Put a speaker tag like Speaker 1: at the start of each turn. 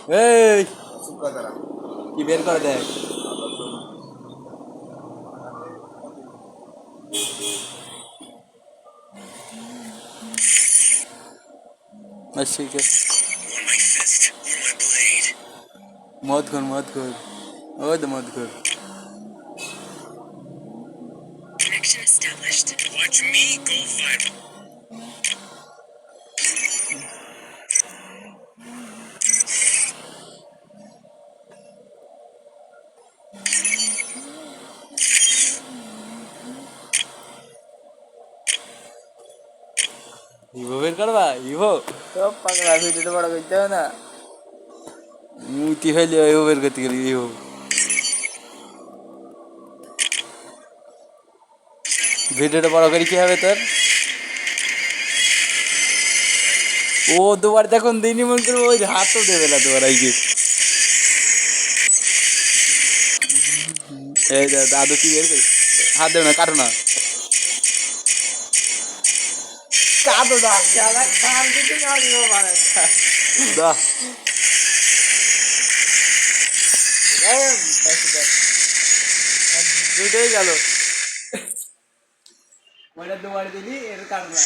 Speaker 1: এই কি বের করে দেখ। আচ্ছা ঠিক আছে, মত কর মত কর, ওই তো মত কর।
Speaker 2: Connection established. Watch me go viral.
Speaker 1: ইভো বের করবা, ইভো
Speaker 3: সব পাগলা ভিডিওটা বড় করতে হবে না।
Speaker 1: মুতি হইলে ইভো বের করতে গেলি ইভো। ভিডিওটা বড় করে কি হবে তোর? ও দুবার দেখুন দিনই মন করবো, ওই হাতও দেবে না তোমার আইকে। এই দাদু কি বের করি, হাত দেবে না, কাটো না,
Speaker 3: কাঁদো না, খেলা খান দিতে কাঁদিব মানে
Speaker 1: দা
Speaker 3: দুটোই গেল।
Speaker 1: ওইটা দুবার দিলি এর কাটো না।